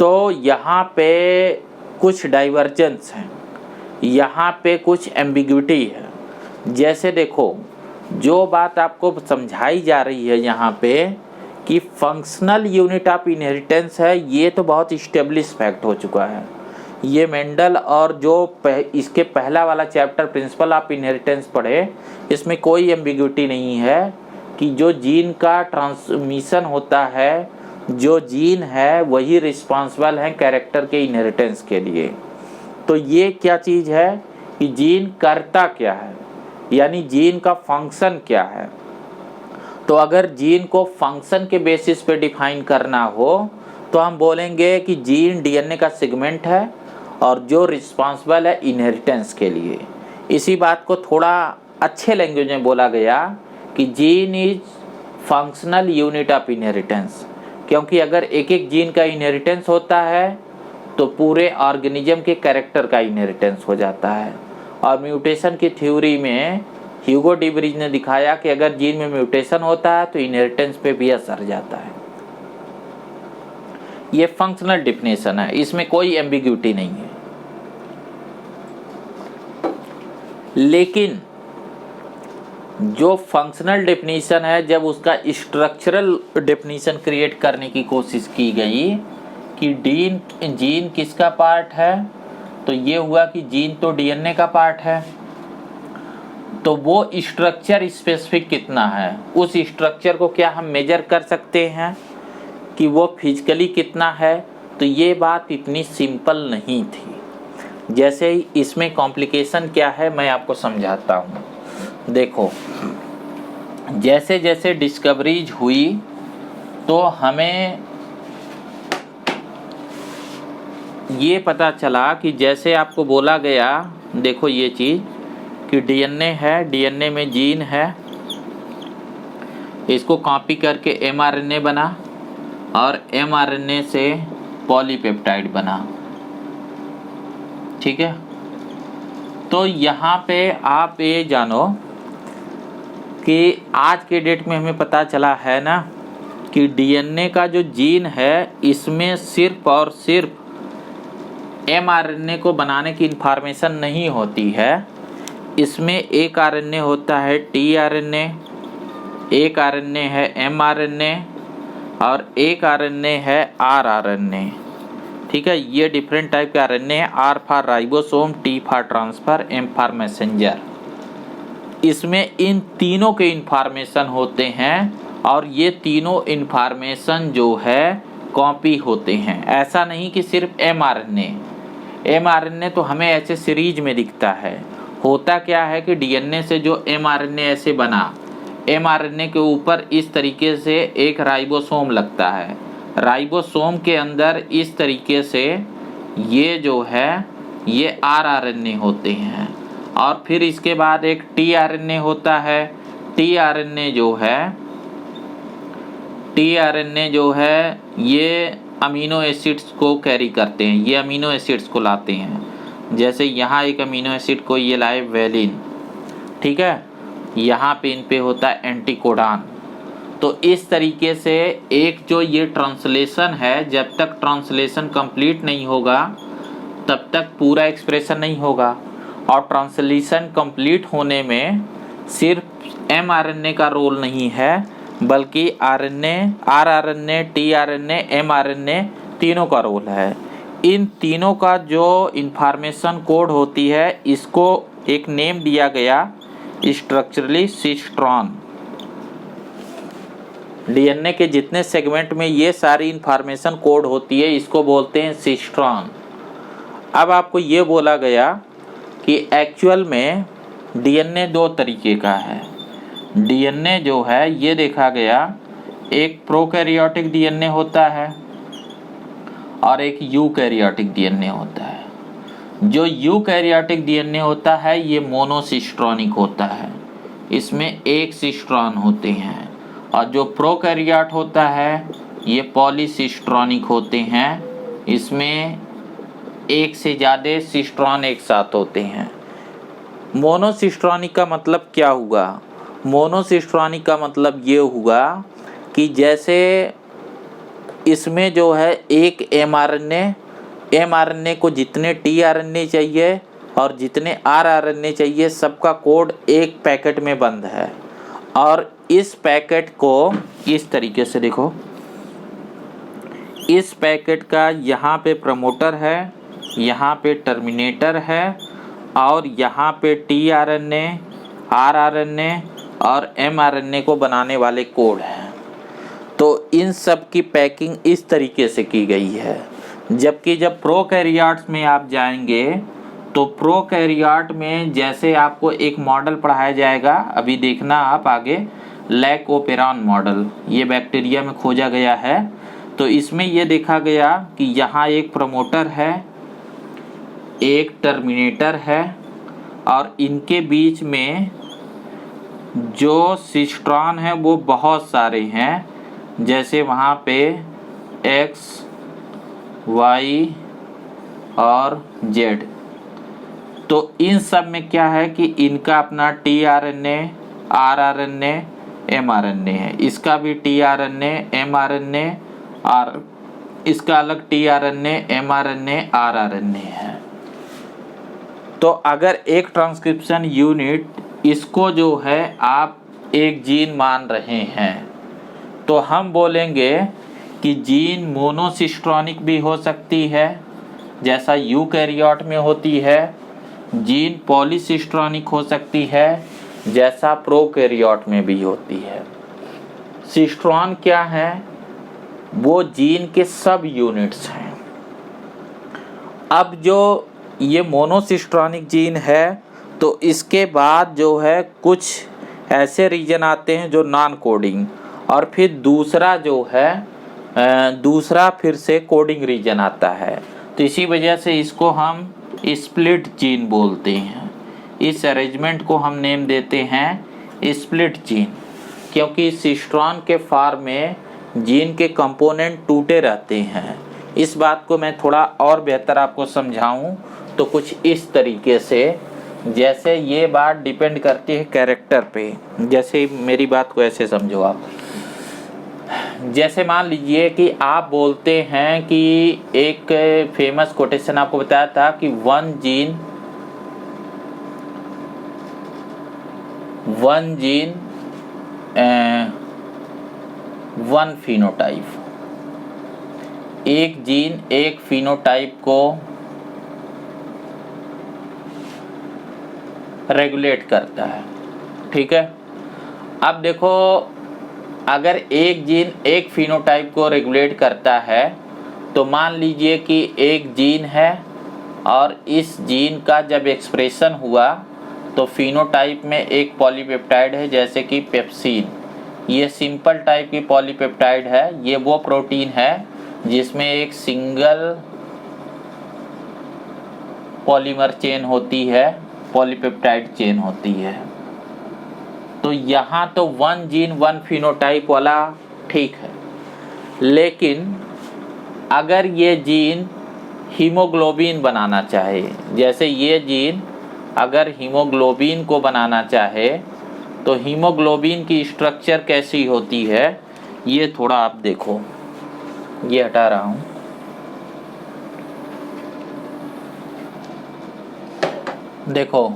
तो यहाँ पे कुछ डाइवर्जेंस है, यहाँ पे कुछ एम्बिग्विटी है। जैसे देखो, जो बात आपको समझाई जा रही है यहाँ पे कि फंक्शनल यूनिट ऑफ इनहेरिटेंस है, ये तो बहुत इस्टेब्लिश फैक्ट हो चुका है। ये मेंडल और जो इसके पहला वाला चैप्टर प्रिंसिपल ऑफ इनहेरिटेंस पढ़े, इसमें कोई एम्बिग्विटी नहीं है कि जो जीन का ट्रांसमिशन होता है, जो जीन है वही रिस्पॉन्सिबल है कैरेक्टर के इनहेरिटेंस के लिए। तो ये क्या चीज़ है कि जीन करता क्या है, यानी जीन का फंक्शन क्या है। तो अगर जीन को फंक्शन के बेसिस पे डिफाइन करना हो तो हम बोलेंगे कि जीन डीएनए का सेगमेंट है और जो रिस्पॉन्सिबल है इनहेरिटेंस के लिए। इसी बात को थोड़ा अच्छे लैंग्वेज में बोला गया कि gene is functional unit of inheritance, क्योंकि अगर एक एक जीन का इनहेरिटेंस होता है तो पूरे ऑर्गेनिज्म के कैरेक्टर का इनहेरिटेंस हो जाता है। और म्यूटेशन की थ्योरी में ह्यूगो डी ब्रिज ने दिखाया कि अगर जीन में म्यूटेशन होता है तो इनहेरिटेंस पे भी असर जाता है। ये फंक्शनल डेफिनेशन है, इसमें कोई एम्बिग्यूटी नहीं है। लेकिन जो फंक्शनल डेफिनेशन है, जब उसका स्ट्रक्चरल डेफिनेशन क्रिएट करने की कोशिश की गई कि जीन किसका पार्ट है, तो ये हुआ कि जीन तो डीएनए का पार्ट है। तो वो स्ट्रक्चर स्पेसिफिक कितना है, उस स्ट्रक्चर को क्या हम मेजर कर सकते हैं कि वो फिजिकली कितना है। तो ये बात इतनी सिंपल नहीं थी। जैसे इसमें कॉम्प्लिकेशन क्या है मैं आपको समझाता हूँ। देखो, जैसे जैसे डिस्कवरीज हुई तो हमें ये पता चला कि जैसे आपको बोला गया, देखो ये चीज़ कि डीएनए है, डीएनए में जीन है, इसको कॉपी करके एमआरएनए बना और एमआरएनए से पॉलीपेप्टाइड बना। ठीक है, तो यहाँ पे आप ये जानो कि आज के डेट में हमें पता चला है ना कि डीएनए का जो जीन है इसमें सिर्फ और सिर्फ एमआरएनए को बनाने की इन्फॉर्मेशन नहीं होती है। इसमें एक आरएनए होता है टीआरएनए, एक आरएनए है एमआरएनए और एक आरएनए है आरआरएनए। ठीक है, ये डिफरेंट टाइप के आरएनए है। R for ribosome, T for transfer, M for messenger. इसमें इन तीनों के इन्फॉर्मेशन होते हैं और ये तीनों इन्फॉर्मेशन जो है कॉपी होते हैं। ऐसा नहीं कि सिर्फ एमआरएनए तो हमें ऐसे सीरीज में दिखता है। होता क्या है कि डीएनए से जो एमआरएनए ऐसे बना, एमआरएनए के ऊपर इस तरीके से एक राइबोसोम लगता है। राइबोसोम के अंदर इस तरीके से ये जो है ये आरआरएनए होते हैं और फिर इसके बाद एक टीआरएनए होता है। टीआरएनए जो है ये अमीनो एसिड्स को कैरी करते हैं, ये अमीनो एसिड्स को लाते हैं। जैसे यहाँ एक अमीनो एसिड को ये लाए वेलिन, ठीक है, यहाँ पे इन पे होता है एंटीकोडान। तो इस तरीके से एक जो ये ट्रांसलेशन है, जब तक ट्रांसलेशन कंप्लीट नहीं होगा तब तक पूरा एक्सप्रेशन नहीं होगा। और ट्रांसलेशन कंप्लीट होने में सिर्फ एमआरएनए का रोल नहीं है बल्कि आरएनए, आरआरएनए, टीआरएनए, एमआरएनए तीनों का रोल है। इन तीनों का जो इंफॉर्मेशन कोड होती है इसको एक नेम दिया गया स्ट्रक्चरली सिस्ट्रॉन। डीएनए के जितने सेगमेंट में ये सारी इंफॉर्मेशन कोड होती है इसको बोलते हैं सिस्ट्रॉन। अब आपको ये बोला गया कि एक्चुअल में डीएनए दो तरीके का है। डीएनए जो है ये देखा गया एक प्रोकैरियोटिक डीएनए होता है और एक यूकैरियोटिक डीएनए होता है। जो यूकैरियोटिक डीएनए होता है ये मोनोसिस्ट्रॉनिक होता है, इसमें एक सिस्ट्रॉन होते हैं। और जो प्रोकैरियोट होता है ये पॉलीसिस्ट्रॉनिक होते हैं, इसमें एक से ज़्यादा सिस्ट्रॉन एक साथ होते हैं। मोनोसिस्ट्रॉनिक का मतलब क्या हुआ? मोनोसिस्ट्रॉनिक का मतलब ये हुआ कि जैसे इसमें जो है एक mRNA को जितने tRNA चाहिए और जितने rRNA चाहिए सबका कोड एक पैकेट में बंद है। और इस पैकेट को इस तरीके से देखो, इस पैकेट का यहाँ पे प्रमोटर है, यहाँ पे टर्मिनेटर है और यहाँ पे tRNA, rRNA और mRNA को बनाने वाले कोड हैं। तो इन सब की पैकिंग इस तरीके से की गई है। जबकि जब प्रोकैरियोट्स में आप जाएंगे तो प्रोकैरियोट में जैसे आपको एक मॉडल पढ़ाया जाएगा, अभी देखना आप आगे, लैकोपेरॉन मॉडल, ये बैक्टीरिया में खोजा गया है। तो इसमें ये देखा गया कि यहाँ एक प्रमोटर है, एक टर्मिनेटर है और इनके बीच में जो सिस्ट्रॉन है वो बहुत सारे हैं, जैसे वहाँ पे X, Y और Z। तो इन सब में क्या है कि इनका अपना tRNA, rRNA, mRNA है, इसका भी tRNA, mRNA और इसका अलग tRNA, mRNA, rRNA है। तो अगर एक ट्रांसक्रिप्शन यूनिट इसको जो है आप एक जीन मान रहे हैं तो हम बोलेंगे कि जीन मोनोसिस्ट्रॉनिक भी हो सकती है जैसा यूकैरियोट में होती है, जीन पॉलीसिस्ट्रॉनिक हो सकती है जैसा प्रोकैरियोट में भी होती है। सिस्ट्रॉन क्या है? वो जीन के सब यूनिट्स हैं। अब जो ये मोनोसिस्ट्रॉनिक जीन है तो इसके बाद जो है कुछ ऐसे रीजन आते हैं जो नॉन कोडिंग, और फिर दूसरा जो है दूसरा फिर से कोडिंग रीजन आता है। तो इसी वजह से इसको हम स्प्लिट जीन बोलते हैं। इस अरेंजमेंट को हम नेम देते हैं स्प्लिट जीन, क्योंकि सिस्ट्रॉन के फॉर्म में जीन के कंपोनेंट टूटे रहते हैं। इस बात को मैं थोड़ा और बेहतर आपको समझाऊं तो कुछ इस तरीके से, जैसे ये बात डिपेंड करती है कैरेक्टर पे। जैसे मेरी बात को ऐसे समझो आप, जैसे मान लीजिए कि आप बोलते हैं कि एक फेमस कोटेशन आपको बताया था कि वन जीन वन फिनोटाइप, एक जीन एक फिनोटाइप को रेगुलेट करता है। ठीक है, अब देखो अगर एक जीन एक फिनोटाइप को रेगुलेट करता है तो मान लीजिए कि एक जीन है और इस जीन का जब एक्सप्रेशन हुआ तो फिनोटाइप में एक पॉलीपेप्टाइड है जैसे कि पेप्सिन। ये सिंपल टाइप की पॉलीपेप्टाइड है। ये वो प्रोटीन है जिसमें एक सिंगल पॉलीमर चेन होती है, पॉलीपेप्टाइड चेन होती है। तो यहाँ तो वन जीन वन फिनोटाइप वाला ठीक है, लेकिन अगर ये जीन हीमोग्लोबिन बनाना चाहे, जैसे ये जीन अगर हीमोग्लोबिन को बनाना चाहे तो हीमोग्लोबिन की स्ट्रक्चर कैसी होती है ये थोड़ा आप देखो। ये हटा रहा हूँ। देखो,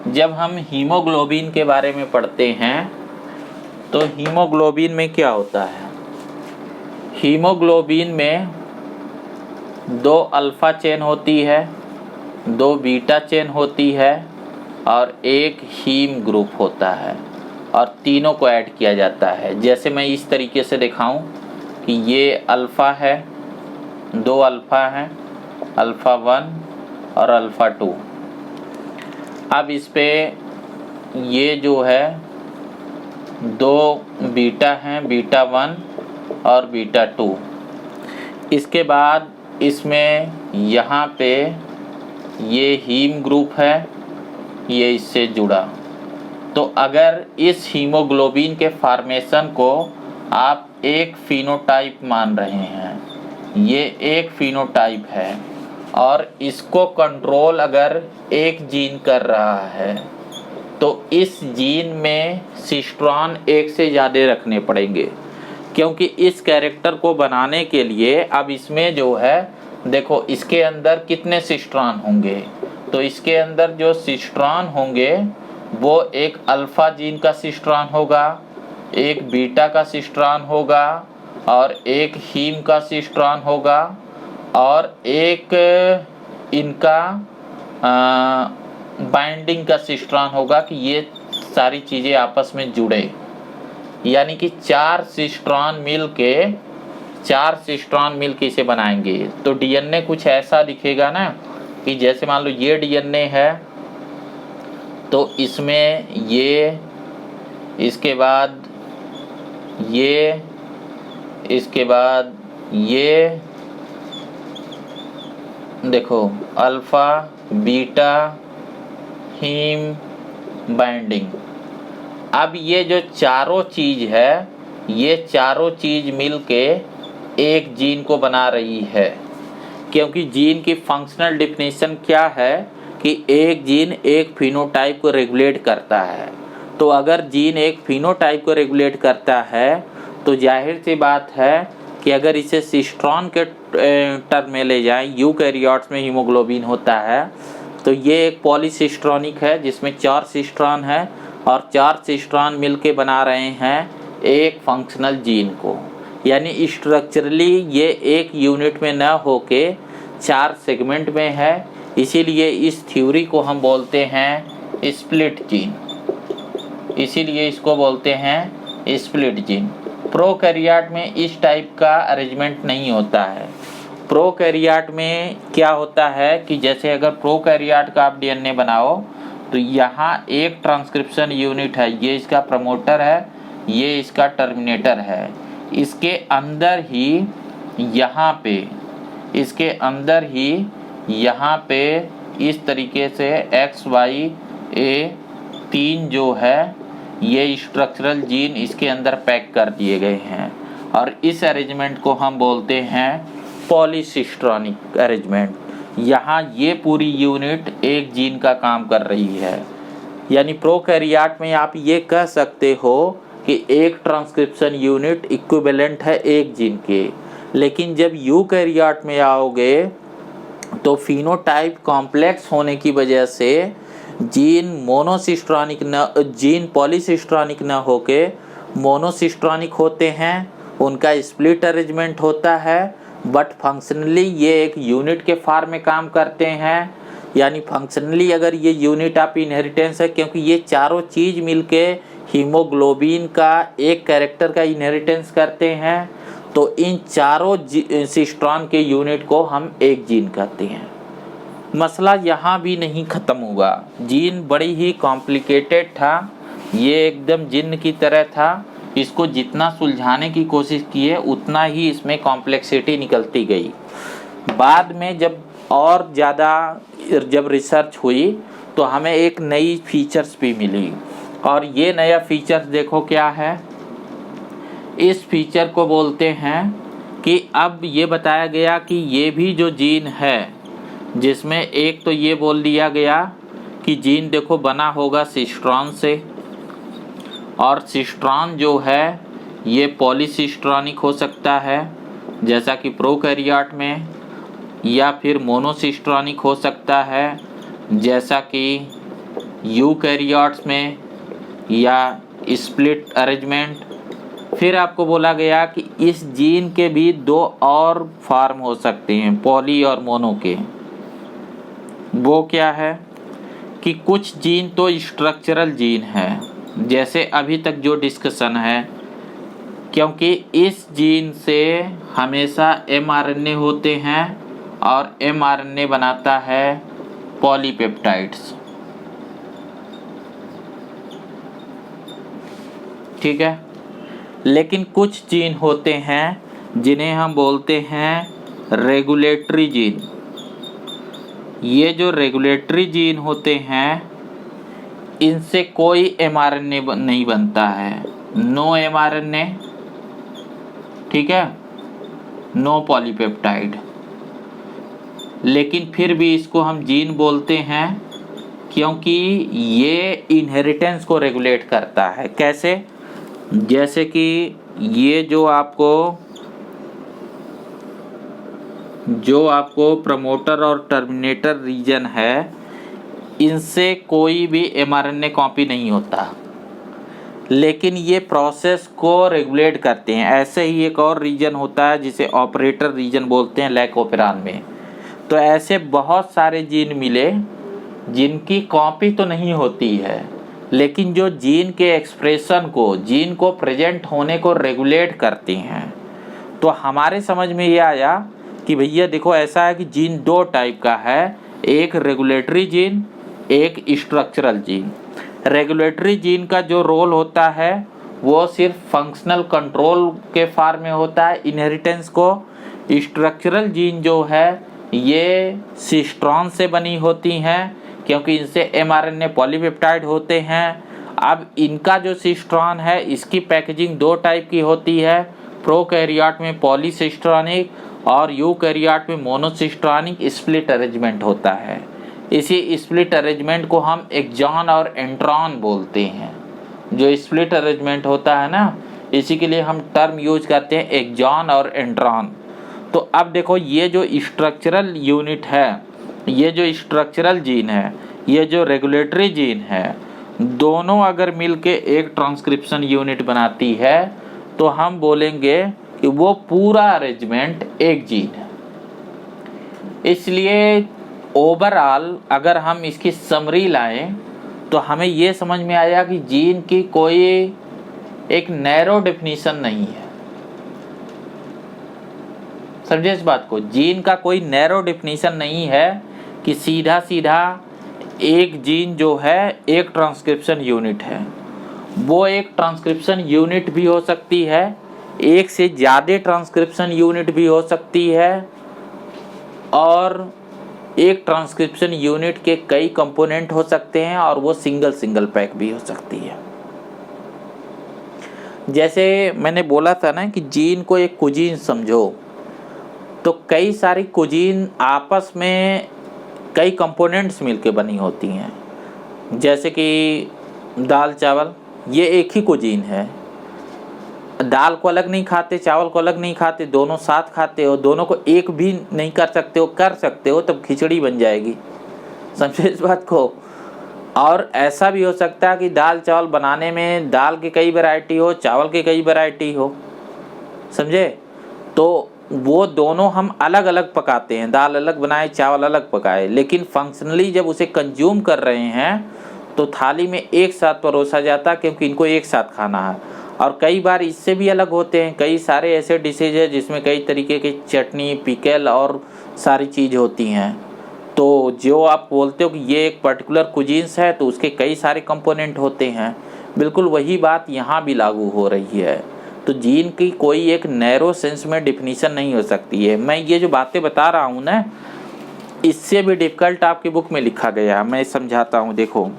जब हम हीमोग्लोबिन के बारे में पढ़ते हैं तो हीमोग्लोबिन में क्या होता है? हीमोग्लोबिन में 2 अल्फा चेन होती है, 2 बीटा चेन होती है और एक हीम ग्रुप होता है और तीनों को ऐड किया जाता है। जैसे मैं इस तरीके से दिखाऊं कि ये अल्फ़ा है, 2 अल्फ़ा हैं, अल्फ़ा 1 और अल्फ़ा 2। अब इस पे ये जो है 2 बीटा हैं, बीटा 1 और बीटा 2। इसके बाद इसमें यहाँ पे ये हीम ग्रुप है, ये इससे जुड़ा। तो अगर इस हीमोग्लोबिन के फॉर्मेशन को आप एक फिनोटाइप मान रहे हैं, ये एक फिनोटाइप है और इसको कंट्रोल अगर एक जीन कर रहा है तो इस जीन में सिस्ट्रॉन एक से ज़्यादा रखने पड़ेंगे। क्योंकि इस कैरेक्टर को बनाने के लिए अब इसमें जो है देखो इसके अंदर कितने सिस्ट्रॉन होंगे, तो इसके अंदर जो सिस्ट्रॉन होंगे वो एक अल्फा जीन का सिस्ट्रॉन होगा, एक बीटा का सिस्ट्रॉन होगा और एक हीम का सिस्ट्रॉन होगा और एक इनका बाइंडिंग का सिस्ट्रॉन होगा कि ये सारी चीज़ें आपस में जुड़े, यानी कि चार सिस्ट्रॉन मिल के इसे बनाएंगे। तो डीएनए कुछ ऐसा दिखेगा ना कि जैसे मान लो ये डीएनए है तो इसमें ये, इसके बाद ये, इसके बाद ये, देखो अल्फा बीटा हीम बाइंडिंग। अब ये जो चारों चीज़ है, ये चारों चीज़ मिलके एक जीन को बना रही है, क्योंकि जीन की फंक्शनल डेफिनेशन क्या है कि एक जीन एक फिनोटाइप को रेगुलेट करता है। तो अगर जीन एक फिनोटाइप को रेगुलेट करता है तो जाहिर सी बात है कि अगर इसे सिस्ट्रॉन के टर्म में ले जाएं, यूकैरियोट्स में हीमोग्लोबिन होता है तो ये एक पॉलीसिस्ट्रॉनिक है जिसमें 4 सिस्ट्रॉन है और 4 सिस्ट्रॉन मिलके बना रहे हैं एक फंक्शनल जीन को, यानी स्ट्रक्चरली ये एक यूनिट में न होके 4 सेगमेंट में है। इसीलिए इस थ्योरी को हम बोलते हैं स्प्लिट जीन, इसीलिए इसको बोलते हैं स्प्लिट जीन। प्रोकैरियोट में इस टाइप का अरेंजमेंट नहीं होता है। प्रोकैरियोट में क्या होता है कि जैसे अगर प्रोकैरियोट का आप डीएनए बनाओ तो यहाँ एक ट्रांसक्रिप्शन यूनिट है, ये इसका प्रमोटर है, ये इसका टर्मिनेटर है। इसके अंदर ही यहाँ पे, इसके अंदर ही यहाँ पे इस तरीके से XYA 3 जो है ये स्ट्रक्चरल जीन इसके अंदर पैक कर दिए गए हैं और इस अरेंजमेंट को हम बोलते हैं पॉलीसिस्ट्रॉनिक अरेंजमेंट। यहाँ ये पूरी यूनिट एक जीन का काम कर रही है, यानी प्रोकैरियोट में आप ये कह सकते हो कि एक ट्रांसक्रिप्शन यूनिट इक्विवेलेंट है एक जीन के। लेकिन जब यूकैरियोट में आओगे तो फिनोटाइप कॉम्प्लेक्स होने की वजह से जीन मोनोसिस्ट्रॉनिक न, जीन पॉलीसिस्ट्रॉनिक न होके मोनोसिस्ट्रॉनिक होते हैं, उनका स्प्लिट अरेंजमेंट होता है, बट फंक्शनली ये एक यूनिट के फॉर्म में काम करते हैं। यानी फंक्शनली अगर ये यूनिट आप इनहेरिटेंस है, क्योंकि ये चारों चीज़ मिलके हीमोग्लोबिन का एक कैरेक्टर का इनहेरिटेंस करते हैं, तो इन चारों सिस्ट्रॉन के यूनिट को हम एक जीन कहते हैं। मसला यहाँ भी नहीं ख़त्म हुआ, जीन बड़ी ही कॉम्प्लिकेटेड था, ये एकदम जिन्न की तरह था। इसको जितना सुलझाने की कोशिश की है उतना ही इसमें कॉम्प्लेक्सिटी निकलती गई। बाद में जब और ज़्यादा जब रिसर्च हुई तो हमें एक नई फीचर्स भी मिली, और ये नया फीचर्स देखो क्या है। इस फीचर को बोलते हैं कि अब ये बताया गया कि ये भी जो जीन है, जिसमें एक तो ये बोल दिया गया कि जीन देखो बना होगा सिस्ट्रॉन से, और सिस्ट्रॉन जो है ये पॉलीसिस्ट्रॉनिक हो सकता है जैसा कि प्रोकैरियोट में, या फिर मोनोसिस्ट्रॉनिक हो सकता है जैसा कि यूकैरियोट्स में, या स्प्लिट अरेंजमेंट। फिर आपको बोला गया कि इस जीन के भी 2 और फॉर्म हो सकते हैं पॉली और मोनो के। वो क्या है कि कुछ जीन तो स्ट्रक्चरल जीन है, जैसे अभी तक जो डिस्कशन है, क्योंकि इस जीन से हमेशा mRNA होते हैं और mRNA बनाता है पॉलीपेप्टाइड्स, ठीक है। लेकिन कुछ जीन होते हैं जिन्हें हम बोलते हैं रेगुलेटरी जीन। ये जो रेगुलेटरी जीन होते हैं इनसे कोई mRNA नहीं बनता है, नो mRNA, ठीक है, नो पॉलीपेप्टाइड। लेकिन फिर भी इसको हम जीन बोलते हैं क्योंकि ये इनहेरिटेंस को रेगुलेट करता है। कैसे? जैसे कि ये जो आपको प्रमोटर और टर्मिनेटर रीजन है, इनसे कोई भी mRNA कॉपी नहीं होता, लेकिन ये प्रोसेस को रेगुलेट करते हैं। ऐसे ही एक और रीजन होता है जिसे ऑपरेटर रीजन बोलते हैं लैकोपेरान में। तो ऐसे बहुत सारे जीन मिले जिनकी कॉपी तो नहीं होती है, लेकिन जो जीन के एक्सप्रेशन को, जीन को प्रेजेंट होने को रेगुलेट करती हैं। तो हमारे समझ में ये आया कि भैया देखो ऐसा है कि जीन दो टाइप का है, एक रेगुलेटरी जीन, एक स्ट्रक्चरल जीन। रेगुलेटरी जीन का जो रोल होता है वो सिर्फ फंक्शनल कंट्रोल के फॉर्म में होता है इनहेरिटेंस को। स्ट्रक्चरल जीन जो है ये सिस्ट्रॉन से बनी होती हैं, क्योंकि इनसे mRNA पॉलीपेप्टाइड होते हैं। अब इनका जो सिस्ट्रॉन है इसकी पैकेजिंग दो टाइप की होती है, प्रोकैरियोट में पॉलीसिस्ट्रॉनिक और यूकैरियोट में मोनोसिस्ट्रॉनिक स्प्लिट अरेंजमेंट होता है। इसी स्प्लिट अरेंजमेंट को हम एक्सॉन और इंट्रॉन बोलते हैं। जो स्प्लिट अरेंजमेंट होता है ना, इसी के लिए हम टर्म यूज करते हैं एक्सॉन और इंट्रॉन। तो अब देखो ये जो स्ट्रक्चरल यूनिट है, ये जो स्ट्रक्चरल जीन है, ये जो रेगुलेटरी जीन है, दोनों अगर मिलके एक ट्रांसक्रिप्शन यूनिट बनाती है तो हम बोलेंगे कि वो पूरा अरेंजमेंट एक जीन है। इसलिए ओवरऑल अगर हम इसकी समरी लाएं तो हमें ये समझ में आया कि जीन की कोई एक नैरो डेफिनेशन नहीं है। समझे इस बात को, जीन का कोई नैरो डेफिनेशन नहीं है कि सीधा सीधा एक जीन जो है एक ट्रांसक्रिप्शन यूनिट है। वो एक ट्रांसक्रिप्शन यूनिट भी हो सकती है, एक से ज़्यादा ट्रांसक्रिप्शन यूनिट भी हो सकती है, और एक ट्रांसक्रिप्शन यूनिट के कई कंपोनेंट हो सकते हैं, और वो सिंगल पैक भी हो सकती है। जैसे मैंने बोला था ना कि जीन को एक कुजीन समझो, तो कई सारी कुजीन आपस में कई कंपोनेंट्स मिलके बनी होती हैं। जैसे कि दाल चावल, ये एक ही कुजीन है। दाल को अलग नहीं खाते, चावल को अलग नहीं खाते, दोनों साथ खाते हो। दोनों को एक भी नहीं कर सकते हो तब खिचड़ी बन जाएगी। समझे इस बात को। और ऐसा भी हो सकता है कि दाल चावल बनाने में दाल की कई वैरायटी हो, चावल की कई वैरायटी हो। समझे, तो वो दोनों हम अलग अलग पकाते हैं, दाल अलग बनाए, चावल अलग पकाए, लेकिन फंक्शनली जब उसे कंज्यूम कर रहे हैं तो थाली में एक साथ परोसा जाता, क्योंकि इनको एक साथ खाना है। और कई बार इससे भी अलग होते हैं। कई सारे ऐसे डिशेज हैं जिसमें कई तरीके की चटनी, पिकल और सारी चीज़ होती हैं। तो जो आप बोलते हो कि ये एक पर्टिकुलर कुजीन्स है, तो उसके कई सारे कंपोनेंट होते हैं। बिल्कुल वही बात यहाँ भी लागू हो रही है। तो जीन की कोई एक नैरो सेंस में डिफिनीशन नहीं हो सकती है। मैं ये जो बातें बता रहा हूँ ना, इससे भी डिफिकल्ट आपकी बुक में लिखा गया, मैं समझाता हूँ। देखो,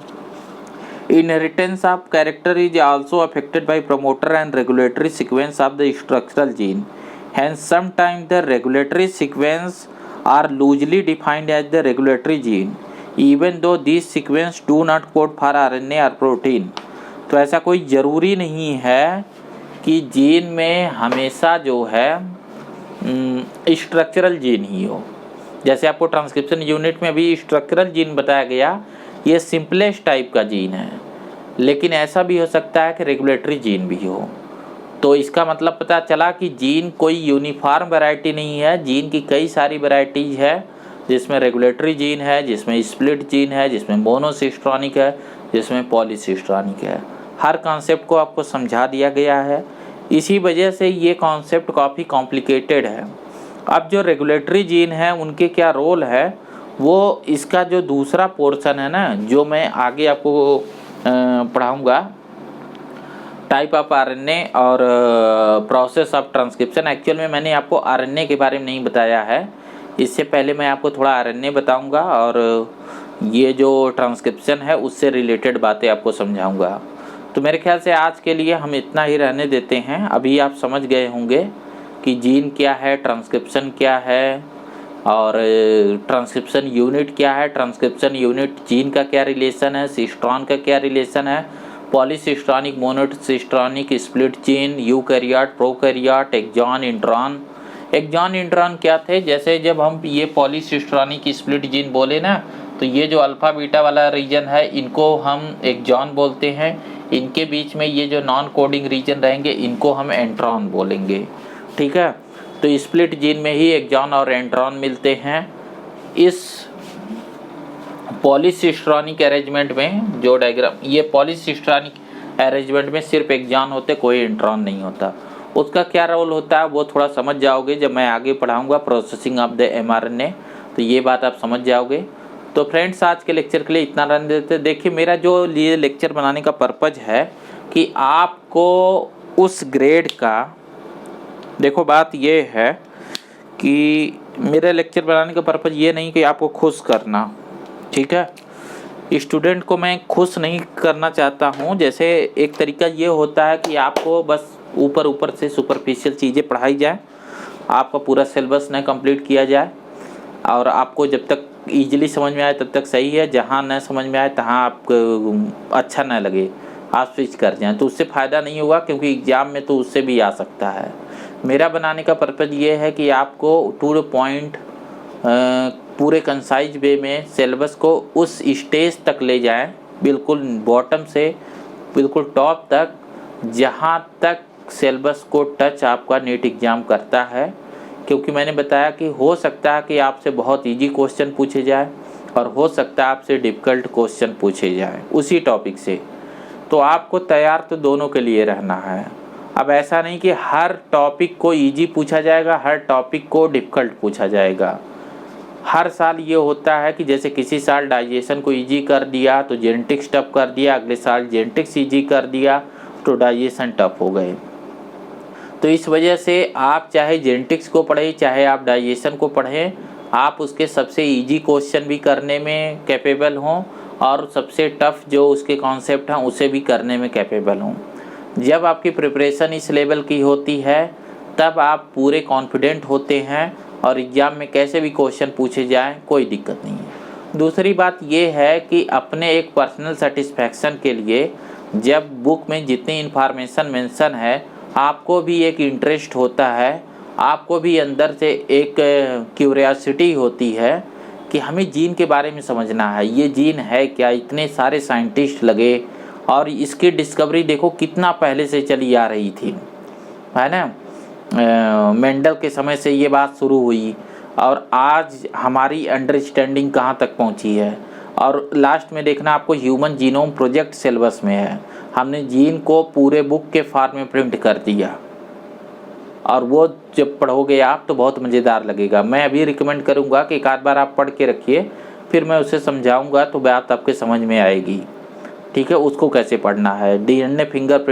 inheritance of character is also affected by promoter and regulatory sequence of the structural gene. Hence, sometimes the regulatory sequence are loosely defined as the regulatory gene, even though these sequence do not code for RNA or protein. तो ऐसा कोई ज़रूरी नहीं है कि gene में हमेशा जो है स्ट्रक्चरल जीन ही हो। जैसे आपको ट्रांसक्रिप्शन यूनिट में भी स्ट्रक्चरल जीन बताया गया, ये सिंपलेस्ट टाइप का जीन है, लेकिन ऐसा भी हो सकता है कि रेगुलेटरी जीन भी हो। तो इसका मतलब पता चला कि जीन कोई यूनिफॉर्म वैरायटी नहीं है, जीन की कई सारी वैरायटीज है, जिसमें रेगुलेटरी जीन है, जिसमें स्प्लिट जीन है, जिसमें मोनोसिस्ट्रॉनिक है, जिसमें पॉलीसिस्ट्रॉनिक है। हर कॉन्सेप्ट को आपको समझा दिया गया है। इसी वजह से ये कॉन्सेप्ट काफ़ी कॉम्प्लिकेटेड है। अब जो रेगुलेटरी जीन है उनके क्या रोल है, वो इसका जो दूसरा पोर्शन है ना, जो मैं आगे आपको पढ़ाऊँगा, टाइप ऑफ आरएनए और प्रोसेस ऑफ ट्रांसक्रिप्शन। एक्चुअल में मैंने आपको आरएनए के बारे में नहीं बताया है, इससे पहले मैं आपको थोड़ा आरएनए बताऊंगा और ये जो ट्रांसक्रिप्शन है उससे रिलेटेड बातें आपको समझाऊंगा। तो मेरे ख्याल से आज के लिए हम इतना ही रहने देते हैं। अभी आप समझ गए होंगे कि जीन क्या है, ट्रांसक्रिप्शन क्या है और ट्रांसक्रिप्शन यूनिट क्या है, ट्रांसक्रिप्शन यूनिट जीन का क्या रिलेशन है, सिस्ट्रॉन का क्या रिलेशन है, polycistronic, monocistronic, split chain, eukaryote, prokaryote, exon, intron. Exon intron क्या थे? जैसे जब हम ये पॉलीसिस्ट्रॉनिक स्प्लिट जीन बोले ना, तो ये जो अल्फा बीटा वाला रीजन है इनको हम एक्सॉन बोलते हैं। इनके बीच में ये जो नॉन कोडिंग रीजन रहेंगे इनको हम एंट्रॉन बोलेंगे। ठीक है, तो स्प्लिट जीन में ही एक्सॉन और एंट्रॉन मिलते हैं। इस पॉलीसिस्ट्रॉनिक अरेंजमेंट में जो डायग्राम, ये पॉलीसिस्ट्रॉनिक अरेंजमेंट में सिर्फ एक्सॉन होते, कोई इंट्रॉन नहीं होता। उसका क्या रोल होता है वो थोड़ा समझ जाओगे जब मैं आगे पढ़ाऊंगा प्रोसेसिंग ऑफ द mRNA, तो ये बात आप समझ जाओगे। तो फ्रेंड्स, आज के लेक्चर के लिए इतना रहने देते। देखिए, मेरा जो ये लेक्चर बनाने का पर्पज़ है कि आपको उस ग्रेड का, देखो बात ये है कि मेरे लेक्चर बनाने का पर्पज़ ये नहीं कि आपको खुश करना, ठीक है, स्टूडेंट को मैं खुश नहीं करना चाहता हूँ। जैसे एक तरीका ये होता है कि आपको बस ऊपर ऊपर से सुपरफिशियल चीज़ें पढ़ाई जाए, आपका पूरा सिलेबस न कंप्लीट किया जाए, और आपको जब तक ईजिली समझ में आए तब तक सही है, जहाँ न समझ में आए तहाँ आपको अच्छा न लगे आप स्विच कर जाएं, तो उससे फ़ायदा नहीं होगा, क्योंकि एग्ज़ाम में तो उससे भी आ सकता है। मेरा बनाने का पर्पज़ ये है कि आपको टू द पॉइंट पूरे कंसाइज वे में सिलेबस को उस स्टेज तक ले जाएं, बिल्कुल बॉटम से बिल्कुल टॉप तक, जहां तक सिलेबस को टच आपका नीट एग्ज़ाम करता है। क्योंकि मैंने बताया कि हो सकता है कि आपसे बहुत इजी क्वेश्चन पूछे जाए और हो सकता है आपसे डिफ़िकल्ट क्वेश्चन पूछे जाए उसी टॉपिक से, तो आपको तैयार तो दोनों के लिए रहना है। अब ऐसा नहीं कि हर टॉपिक को इजी पूछा जाएगा, हर टॉपिक को डिफ़िकल्ट पूछा जाएगा। हर साल ये होता है कि जैसे किसी साल डाइजेशन को इजी कर दिया तो जेनेटिक्स टफ कर दिया, अगले साल जेनेटिक्स इजी कर दिया तो डाइजेशन टफ हो गए। तो इस वजह से आप चाहे जेनेटिक्स को पढ़ें चाहे आप डाइजेशन को पढ़ें, आप उसके सबसे इजी क्वेश्चन भी करने में कैपेबल हों और सबसे टफ जो उसके कॉन्सेप्ट हैं उसे भी करने में कैपेबल हों। जब आपकी प्रिपरेशन इस लेवल की होती है तब आप पूरे कॉन्फिडेंट होते हैं और एग्ज़ाम में कैसे भी क्वेश्चन पूछे जाएं कोई दिक्कत नहीं है। दूसरी बात ये है कि अपने एक पर्सनल सेटिस्फैक्शन के लिए जब बुक में जितनी इन्फॉर्मेशन मेंशन है आपको भी एक इंटरेस्ट होता है, आपको भी अंदर से एक क्यूरियोसिटी होती है कि हमें जीन के बारे में समझना है, ये जीन है क्या, इतने सारे साइंटिस्ट लगे और इसकी डिस्कवरी देखो कितना पहले से चली आ रही थी, है ना। मेंडल के समय से ये बात शुरू हुई और आज हमारी अंडरस्टैंडिंग कहाँ तक पहुँची है। और लास्ट में देखना आपको ह्यूमन जीनोम प्रोजेक्ट सिलेबस में है, हमने जीन को पूरे बुक के फॉर्म में प्रिंट कर दिया और वो जब पढ़ोगे आप तो बहुत मज़ेदार लगेगा। मैं अभी रिकमेंड करूँगा कि एक आध बार आप पढ़ के रखिए, फिर मैं उसे समझाऊँगा तो बात आपके समझ में आएगी। ठीक है, उसको कैसे पढ़ना है, DNA फिंगरप्रिंट